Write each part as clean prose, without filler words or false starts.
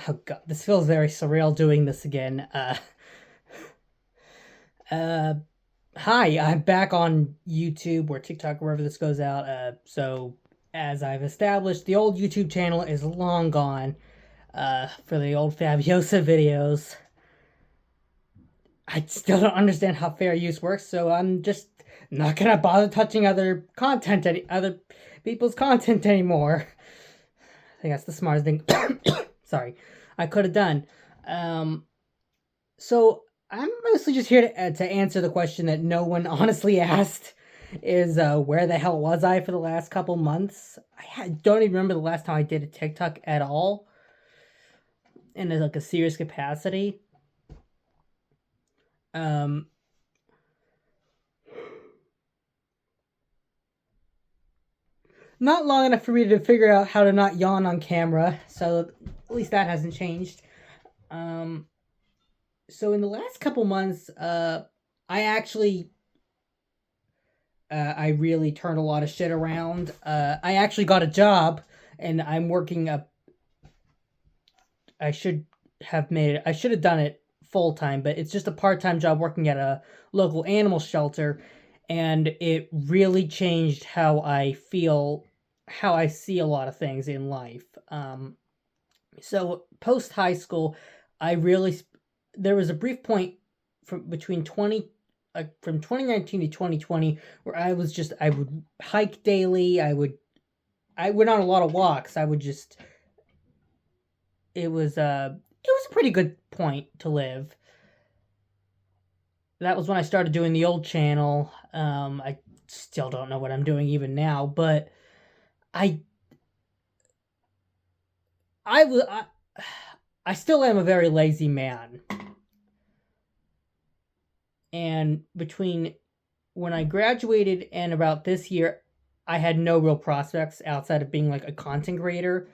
Oh god, this feels very surreal doing this again. Uh, Hi, I'm back on YouTube or TikTok, wherever this goes out. So as I've established, the old YouTube channel is long gone. For the old Fabiosa videos, I still don't understand how fair use works, so I'm just not gonna bother touching other people's content anymore. I think that's the smartest thing. Sorry, I could have done. Um, So I'm mostly just here to answer the question that no one honestly asked is where the hell was I for the last couple months? Don't even remember the last time I did a TikTok at all in like a serious capacity. Um, Not long enough for me to figure out how to not yawn on camera, so at least that hasn't changed. Um, so in the last couple months, I actually I really turned a lot of shit around. I actually got a job, and I'm working a. I should I should have done it full time, but it's just a part time job working at a local animal shelter, and it really changed how I feel, how I see a lot of things in life. So post high school, I really there was a brief point from 2019 to 2020 where I would hike daily. I went on a lot of walks. I would just it was a pretty good point to live. That was when I started doing the old channel. I still don't know what I'm doing even now, but I I was I still am a very lazy man. And between when I graduated and about this year, I had no real prospects outside of being like a content creator,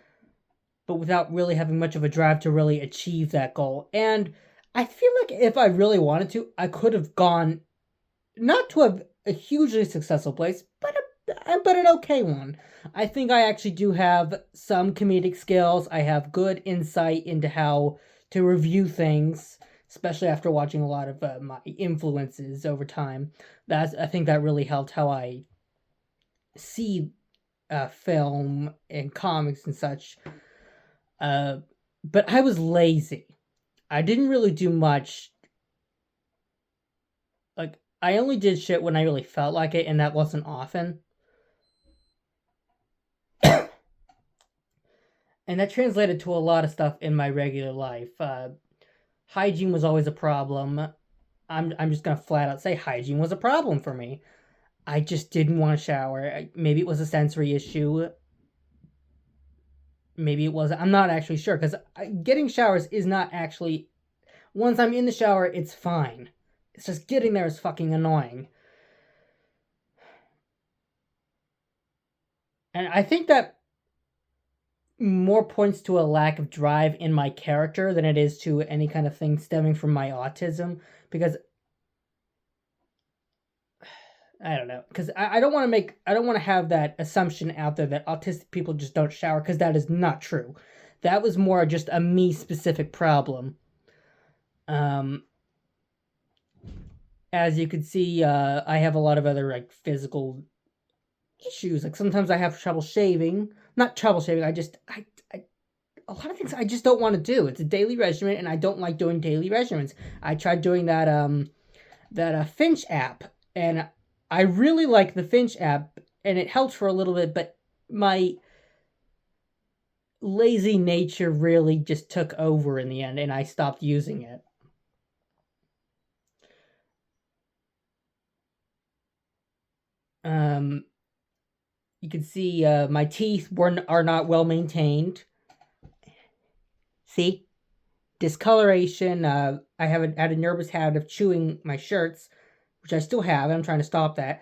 but without really having much of a drive to really achieve that goal. And I feel like if I really wanted to, I could have gone not to a hugely successful place, but an okay one. I think I actually do have some comedic skills. I have good insight into how to review things, especially after watching a lot of my influences over time. I think that really helped how I see film and comics and such. Uh, but I was lazy. I didn't really do much. Like I only did shit when I really felt like it, and that wasn't often. And that translated to a lot of stuff in my regular life. Hygiene was always a problem. I'm just gonna flat out say hygiene was a problem for me. I just didn't want to shower. Maybe it was a sensory issue. Maybe it wasn't. I'm not actually sure because getting showers is not actually. Once I'm in the shower, it's fine. It's just getting there is fucking annoying. And I think that more points to a lack of drive in my character than it is to any kind of thing stemming from my autism. Because I don't know. Because I don't want to I don't want to have that assumption out there that autistic people just don't shower, because that is not true. That was more just a me specific problem. Um, as you can see, I have a lot of other like physical issues. Like sometimes I have trouble shaving. Not trouble shaving. I a lot of things I just don't want to do. It's a daily regimen, and I don't like doing daily regimens. I tried doing that Finch app, and I really like the Finch app, and it helped for a little bit, but my lazy nature really just took over in the end, and I stopped using it. Um, you can see my teeth are not well maintained. See, discoloration. I had a nervous habit of chewing my shirts, which I still have, and I'm trying to stop that.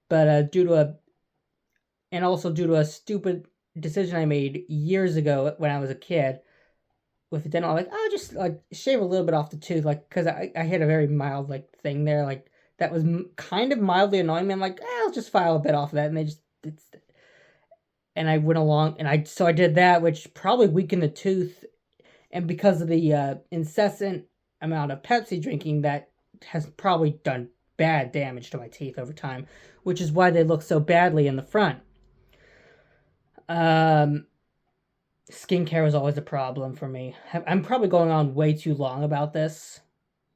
But due to a stupid decision I made years ago when I was a kid with the dental, I'm like, oh, just like shave a little bit off the tooth, like because I had a very mild like thing there, like that was kind of mildly annoying me. I'm like, I'll just file a bit off of that, and they just and I went along and I did that, which probably weakened the tooth And because of the incessant amount of Pepsi drinking, that has probably done bad damage to my teeth over time, which is why they look so badly in the front. Skincare was always a problem for me. I'm probably going on way too long about this.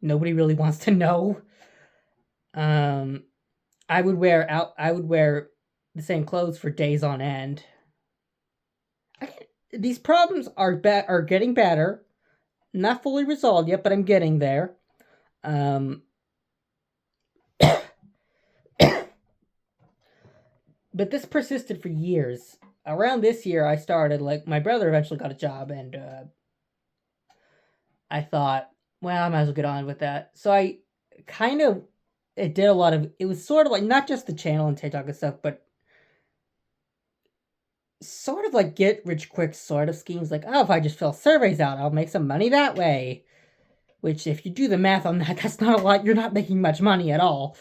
Nobody really wants to know. I would wear the same clothes for days on end. These problems are getting better. Not fully resolved yet, but I'm getting there. But this persisted for years. Around this year, I started, like, my brother eventually got a job, and I thought, well, I might as well get on with that. So I kind of, it did a lot of, it was sort of like, not just the channel and TikTok and stuff, but sort of like get rich quick sort of schemes. Like, oh, if I just fill surveys out, I'll make some money that way. Which, if you do the math on that, that's not a lot. You're not making much money at all.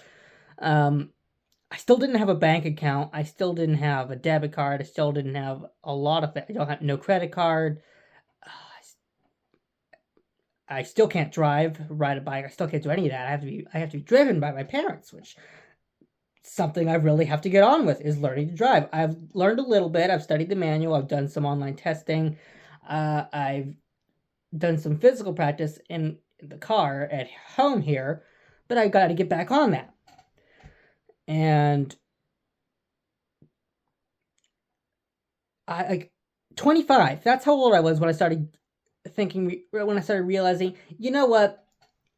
I still didn't have a bank account. I still didn't have a debit card. I still didn't have a lot of that. I don't have no credit card. I still can't ride a bike. I still can't do any of that. I have to be driven by my parents, which something I really have to get on with is learning to drive. I've learned a little bit. I've studied the manual. I've done some online testing. I've done some physical practice in the car at home here, but I got to get back on that. And I like 25. That's how old I was when I started thinking, when I started realizing, you know what?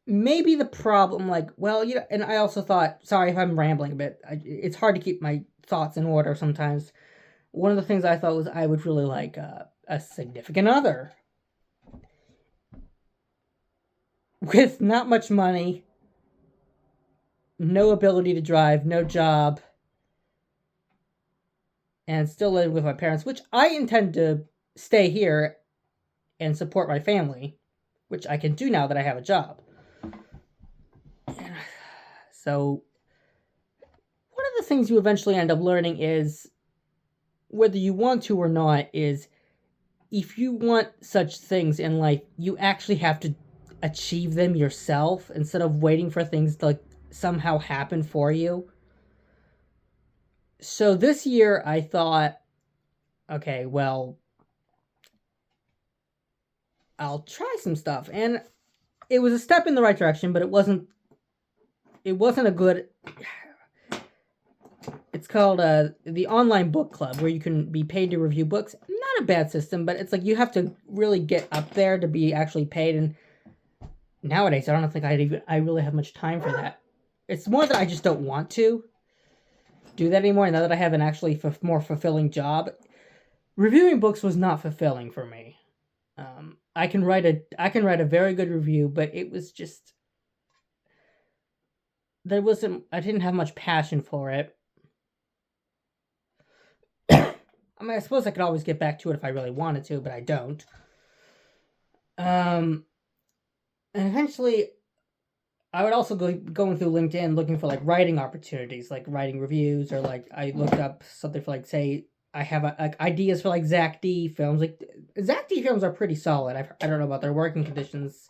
Maybe the problem, like, well, you know, and I also thought, sorry if I'm rambling a bit. It's hard to keep my thoughts in order sometimes. One of the things I thought was I would really like a significant other with not much money, no ability to drive, no job, and still live with my parents, which I intend to stay here and support my family, which I can do now that I have a job. So, one of the things you eventually end up learning is, whether you want to or not, is if you want such things in life, you actually have to achieve them yourself instead of waiting for things to like somehow happen for you. So this year I thought, okay, well, I'll try some stuff, and it was a step in the right direction, but it wasn't a good. It's called the online book club, where you can be paid to review books. Not a bad system, but it's like you have to really get up there to be actually paid, and nowadays I don't think I really have much time for that. It's more that I just don't want to do that anymore. Now that I have an actually more fulfilling job, reviewing books was not fulfilling for me. I can write a very good review, but it was just, I didn't have much passion for it. I mean, I suppose I could always get back to it if I really wanted to, but I don't. And eventually, I would also going through LinkedIn looking for like writing opportunities, like writing reviews, or like I looked up something for like, say, I have like ideas for like Zach D films. Like Zach D films are pretty solid. I don't know about their working conditions.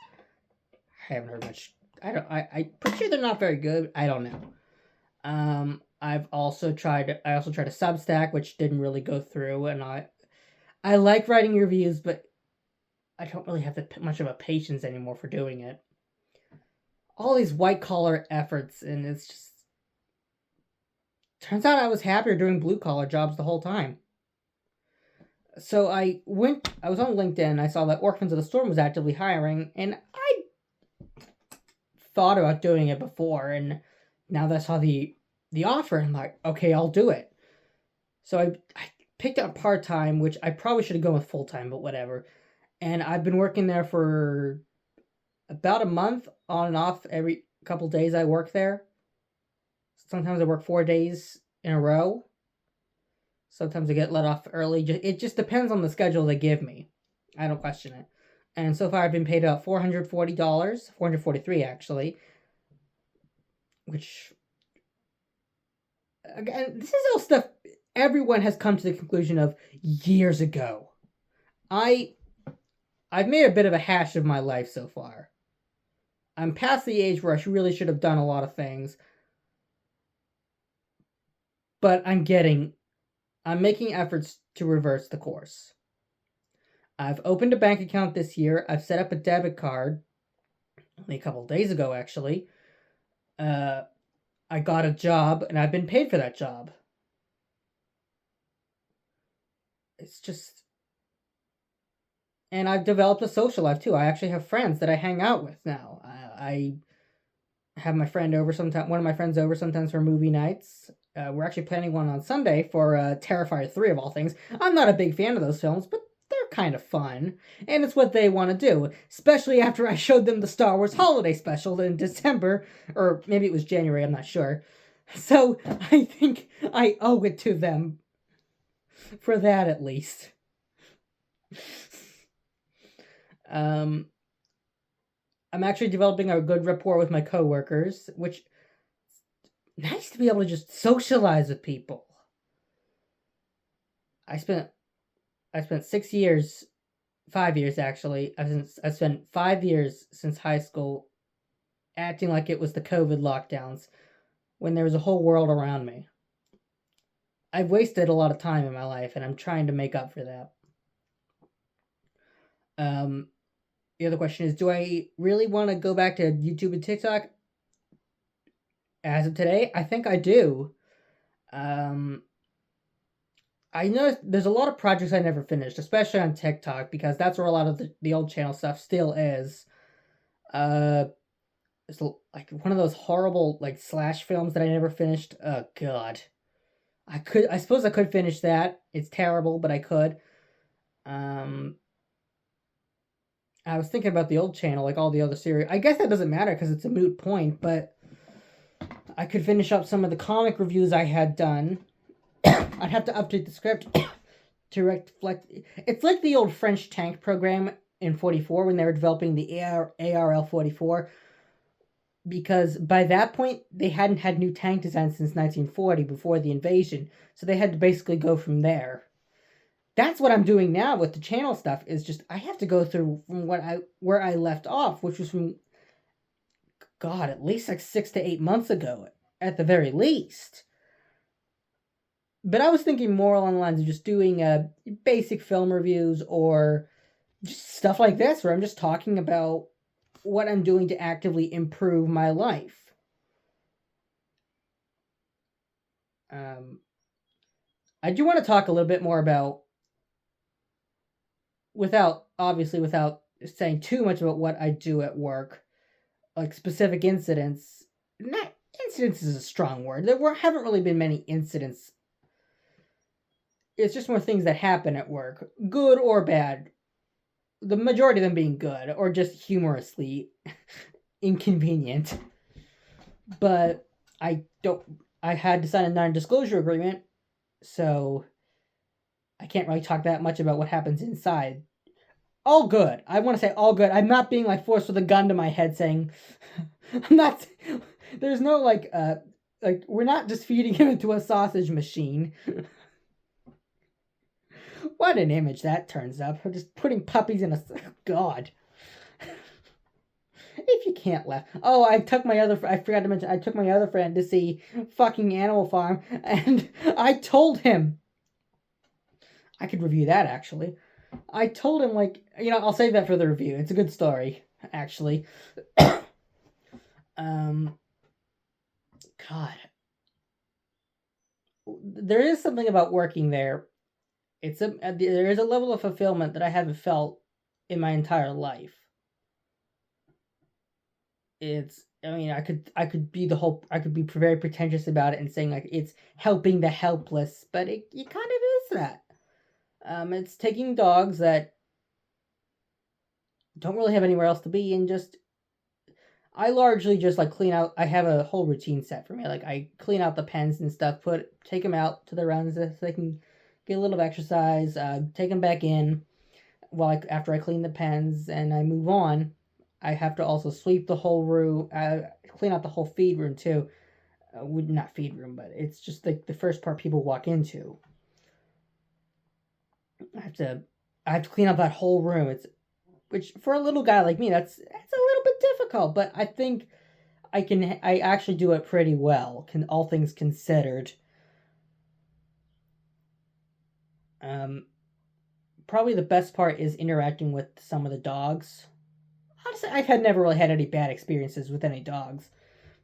I haven't heard much. I'm pretty sure they're not very good. I don't know. I also tried a Substack, which didn't really go through, and I like writing reviews, but I don't really have much of a patience anymore for doing it. All these white collar efforts, and it's just, turns out I was happier doing blue collar jobs the whole time. So I was on LinkedIn, I saw that Orphans of the Storm was actively hiring, and I thought about doing it before, and now that I saw the offer, I'm like, okay, I'll do it. So I picked up part-time, which I probably should have gone with full-time, but whatever. And I've been working there for about a month, on and off. Every couple days I work there. Sometimes I work 4 days in a row. Sometimes I get let off early. It just depends on the schedule they give me. I don't question it. And so far I've been paid about $440, $443 actually. Which, again, this is all stuff everyone has come to the conclusion of years ago. I I've made a bit of a hash of my life so far. I'm past the age where I really should have done a lot of things, but I'm making efforts to reverse the course. I've opened a bank account this year. I've set up a debit card only a couple of days ago, actually. Uh, I got a job and I've been paid for that job. It's just. And I've developed a social life too. I actually have friends that I hang out with now. I have my friend over sometimes. One of my friends over sometimes for movie nights. We're actually planning one on Sunday for Terrifier 3 of all things. I'm not a big fan of those films, but they're kind of fun. And it's what they want to do. Especially after I showed them the Star Wars Holiday Special in December. Or maybe it was January, I'm not sure. So I think I owe it to them. For that at least. I'm actually developing a good rapport with my coworkers, which nice to be able to just socialize with people. I spent 6 years, 5 years actually. I spent 5 years since high school acting like it was the COVID lockdowns when there was a whole world around me. I've wasted a lot of time in my life, and I'm trying to make up for that. Um, the other question is, do I really want to go back to YouTube and TikTok? As of today, I think I do. Um, I know there's a lot of projects I never finished, especially on TikTok, because that's where a lot of the old channel stuff still is. Uh, it's like one of those horrible like slash films that I never finished. Oh god, I suppose I could finish that. It's terrible, but I could. Um, I was thinking about the old channel, like all the other series. I guess that doesn't matter because it's a moot point, but I could finish up some of the comic reviews I had done. I'd have to update the script to reflect. It's like the old French tank program in 44 when they were developing the ARL 44, because by that point they hadn't had new tank designs since 1940 before the invasion, so they had to basically go from there. That's what I'm doing now with the channel stuff. Is just I have to go through from where I left off, which was from God at least like 6 to 8 months ago, at the very least. But I was thinking more along the lines of just doing basic film reviews or just stuff like this, where I'm just talking about what I'm doing to actively improve my life. I do want to talk a little bit more about, without saying too much about what I do at work, like specific incidents. Not incidents is a strong word. Haven't really been many incidents. It's just more things that happen at work, good or bad. The majority of them being good or just humorously inconvenient. But I had to sign a non-disclosure agreement, so I can't really talk that much about what happens inside. All good. I want to say all good. I'm not being like forced with a gun to my head saying I'm not. There's no like we're not just feeding him into a sausage machine. What an image that turns up. We're just putting puppies in a God. If you can't laugh. Oh, I forgot to mention, I took my other friend to see fucking Animal Farm, and I told him. I could review that, actually. I told him, like, I'll save that for the review. It's a good story, actually. God. There is something about working there. There is a level of fulfillment that I haven't felt in my entire life. I could be very pretentious about it and saying like it's helping the helpless, but it kind of is that. It's taking dogs that don't really have anywhere else to be and just I largely just like clean out. I have a whole routine set for me. Like I clean out the pens and stuff, take them out to the runs so they can get a little exercise, take them back in after I clean the pens and I move on. I have to also sweep the whole room, clean out the whole feed room too. Not feed room, but it's just like the first part people walk into. I have to clean up that whole room. which for a little guy like me, that's a little bit difficult. But I think I actually do it pretty well. All things considered. Um, Probably the best part is interacting with some of the dogs. Honestly, I've had never really had any bad experiences with any dogs.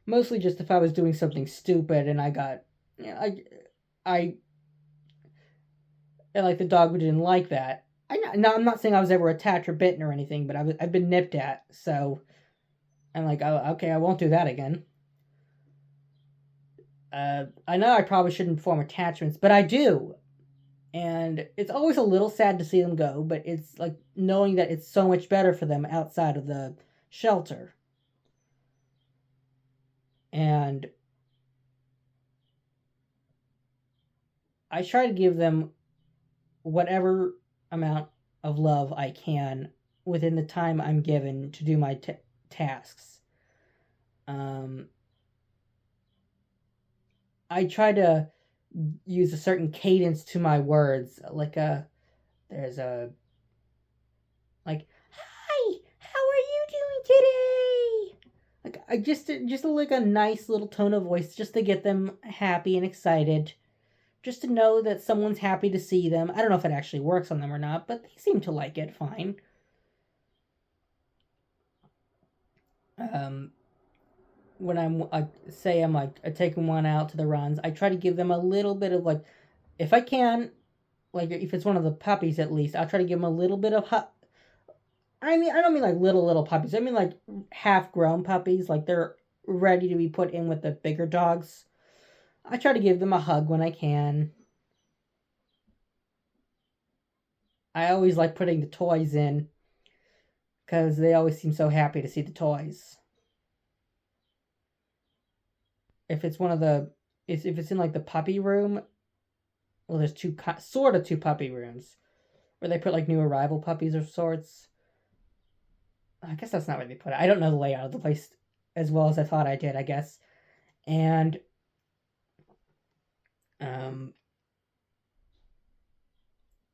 Mostly just if I was doing something stupid and I got, you know, I and like the dog didn't like that. No, I'm not saying I was ever attacked or bitten or anything, but I've been nipped at, so I'm like, oh, okay, I won't do that again. I know I probably shouldn't form attachments, but I do, and it's always a little sad to see them go. But it's like knowing that it's so much better for them outside of the shelter, and I try to give them whatever amount of love I can within the time I'm given to do my tasks. Um, I try to use a certain cadence to my words, like there's a like, "Hi, how are you doing today?" Like I just like a nice little tone of voice, just to get them happy and excited, just to know that someone's happy to see them. I don't know if it actually works on them or not, but they seem to like it fine. Um, when I say I'm like taking one out to the runs, I try to give them a little bit of like, if I can, like if it's one of the puppies at least, I'll try to give them a little bit of. I mean, I don't mean like little puppies. I mean like half grown puppies, like they're ready to be put in with the bigger dogs. I try to give them a hug when I can. I always like putting the toys in because they always seem so happy to see the toys. If it's one of the, if it's in like the puppy room, well, there's sort of two puppy rooms where they put like new arrival puppies of sorts. I guess that's not where they put it. I don't know the layout of the place as well as I thought I did, I guess. And um,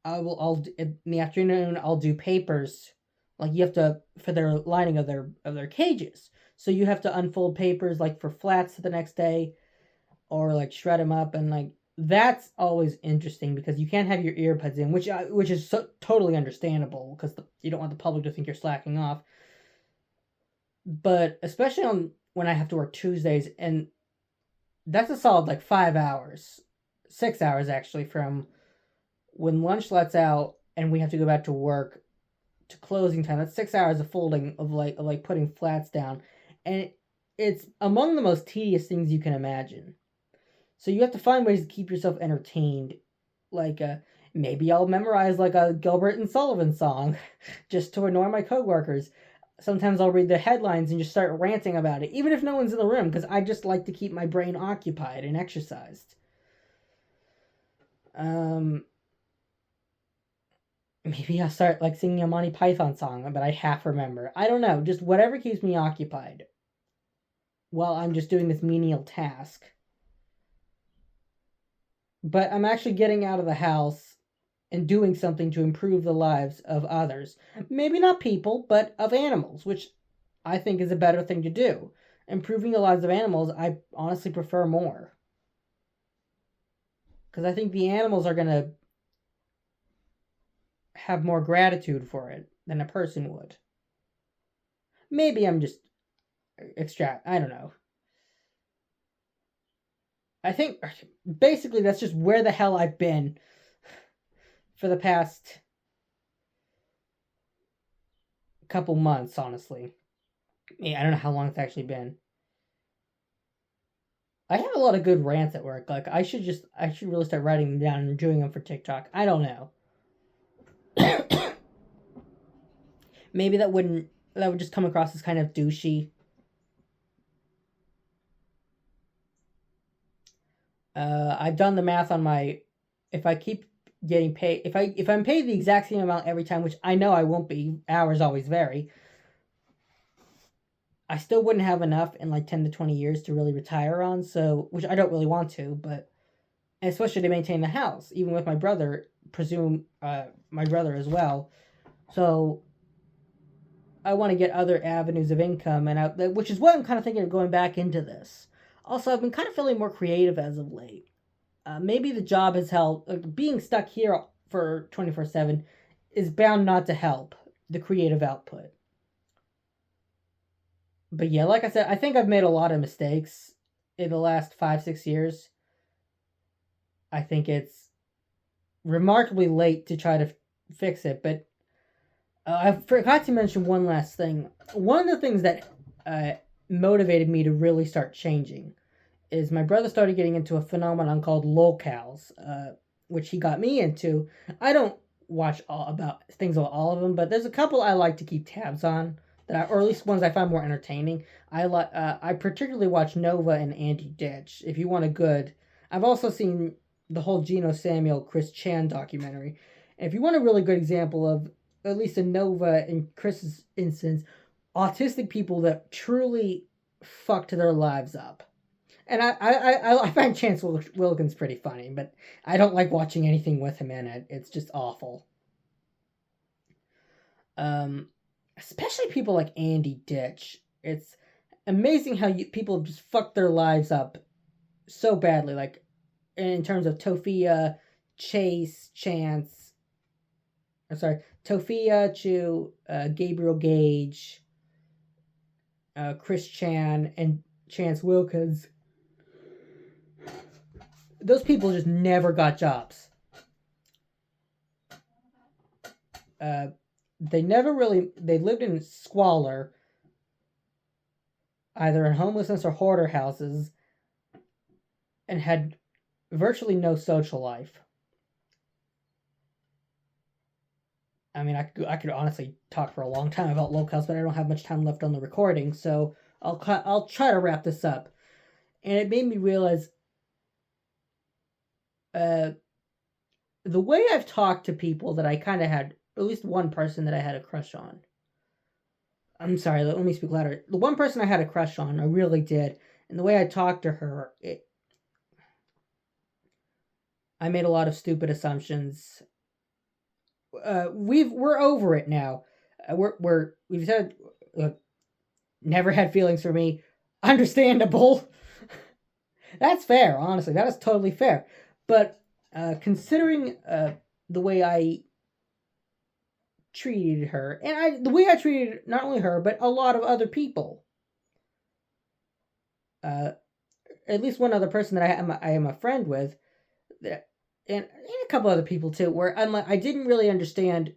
I'll in the afternoon I'll do papers. Like you have to for their lining of their cages. So you have to unfold papers like for flats the next day, or like shred them up, and like that's always interesting because you can't have your earbuds in, which is totally understandable because you don't want the public to think you're slacking off. But especially on when I have to work Tuesdays, and that's a solid like 5 hours, 6 hours actually, from when lunch lets out and we have to go back to work to closing time. That's 6 hours of folding of like putting flats down, and it's among the most tedious things you can imagine. So you have to find ways to keep yourself entertained. Like maybe I'll memorize like a Gilbert and Sullivan song, just to annoy my coworkers. Sometimes I'll read the headlines and just start ranting about it, even if no one's in the room, because I just like to keep my brain occupied and exercised. Um, Maybe I'll start like singing a Monty Python song, but I half remember. I don't know, just whatever keeps me occupied while I'm just doing this menial task. But I'm actually getting out of the house and doing something to improve the lives of others. Maybe not people, but of animals, which I think is a better thing to do. Improving the lives of animals, I honestly prefer more. Because I think the animals are going to have more gratitude for it than a person would. Maybe I'm just I don't know. I think basically that's just where the hell I've been for the past couple months, honestly. I don't know how long it's actually been. I have a lot of good rants at work. Like I should really start writing them down and doing them for TikTok. I don't know. Maybe that would just come across as kind of douchey. I've done the math on my if I keep getting paid if I'm paid the exact same amount every time, which I know I won't be, hours always vary. I still wouldn't have enough in like 10 to 20 years to really retire on, so which I don't really want to, but especially to maintain the house, even with my brother, my brother as well. So I want to get other avenues of income, which is what I'm kind of thinking of going back into this. Also, I've been kind of feeling more creative as of late. Maybe the job has helped. Being stuck here for 24/7 is bound not to help the creative output. But yeah, like I said, I think I've made a lot of mistakes in the last 5, 6 years. I think it's remarkably late to try to fix it, but I forgot to mention one last thing. One of the things that uh, motivated me to really start changing is my brother started getting into a phenomenon called lolcows, which he got me into. I don't watch all about things about all of them, but there's a couple I like to keep tabs on or at least ones I find more entertaining. I particularly watch Nova and Andy Ditch. If you want a good, I've also seen the whole Geno Samuel Chris Chan documentary. And if you want a really good example of at least in Nova and Chris's instance, autistic people that truly fucked their lives up. And I find Chance Wilkins pretty funny, but I don't like watching anything with him in it. It's just awful. Um, Especially people like Andy Ditch. It's amazing how people just fuck their lives up so badly. Like in terms of Tofia, Chase, Chance. I'm sorry, Tofia, Chu, Gabriel Gage, Chris Chan, and Chance Wilkins. Those people just never got jobs. They never really, they lived in squalor, either in homelessness or hoarder houses, and had virtually no social life. I mean, I could honestly talk for a long time about locals, but I don't have much time left on the recording, so I'll try to wrap this up. And it made me realize uh, the way I've talked to people that I kind of had, at least one person that I had a crush on. I'm sorry, let me speak louder. The one person I had a crush on, I really did, and the way I talked to her, I made a lot of stupid assumptions. We're over it now. We've said never had feelings for me. Understandable. That's fair, honestly. That is totally fair. But considering the way I treated her, and the way I treated not only her but a lot of other people, at least one other person that I am a friend with, and a couple other people too, where I didn't really understand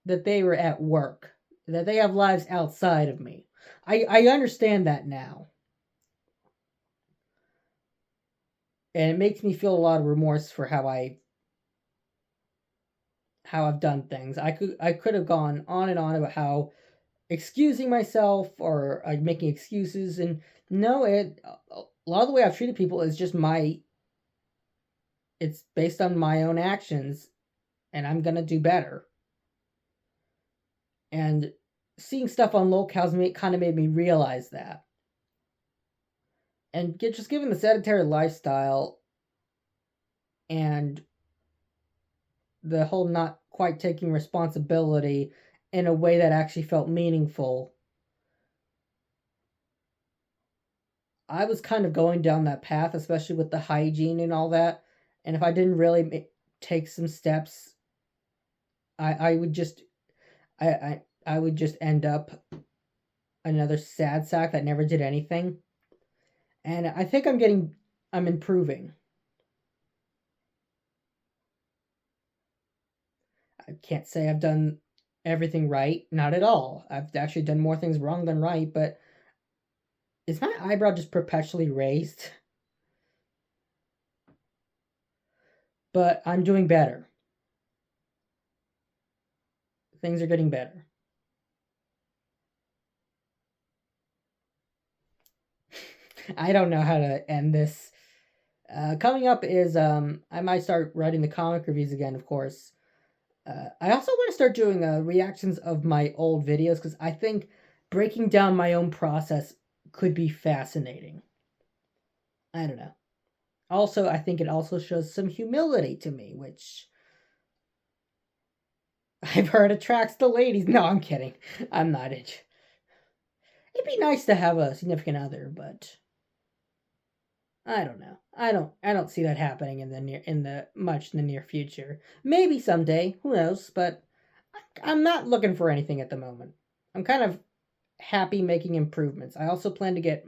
that they were at work, that they have lives outside of me. I understand that now. And it makes me feel a lot of remorse for how I've done things. I could have gone on and on about how excusing myself or making excuses, and no, a lot of the way I've treated people is just it's based on my own actions, and I'm gonna do better. And seeing stuff on locals kind of made me realize that. And just given the sedentary lifestyle and the whole not quite taking responsibility in a way that actually felt meaningful, I was kind of going down that path, especially with the hygiene and all that. And if I didn't really take some steps, I would just I would just end up another sad sack that never did anything. And I think I'm improving. I can't say I've done everything right, not at all. I've actually done more things wrong than right, but is my eyebrow just perpetually raised? But I'm doing better. Things are getting better. I don't know how to end this. Coming up is I might start writing the comic reviews again, of course. I also want to start doing reactions of my old videos because I think breaking down my own process could be fascinating. I don't know. Also, I think it also shows some humility to me, which I've heard attracts the ladies. No, I'm kidding. I'm not it. It'd be nice to have a significant other, but I don't know. I don't see that happening in the near future. Maybe someday, who knows, but I'm not looking for anything at the moment. I'm kind of happy making improvements. I also plan to get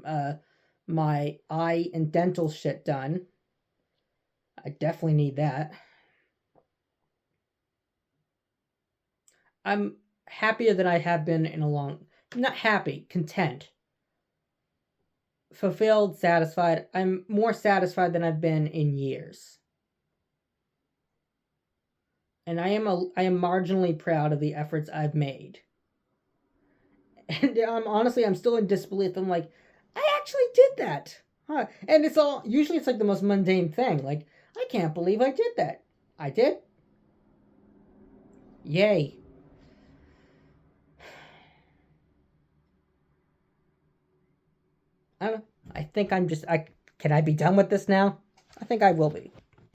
my eye and dental shit done. I definitely need that. I'm happier than I have been in a long, not happy, content, fulfilled, satisfied. I'm more satisfied than I've been in years. And I am marginally proud of the efforts I've made. And honestly, I'm still in disbelief. I'm like, I actually did that. Huh. And it's all usually it's like the most mundane thing. Like, I can't believe I did that. I did. Yay. I don't know. I think I'm just I can I be done with this now? I think I will be.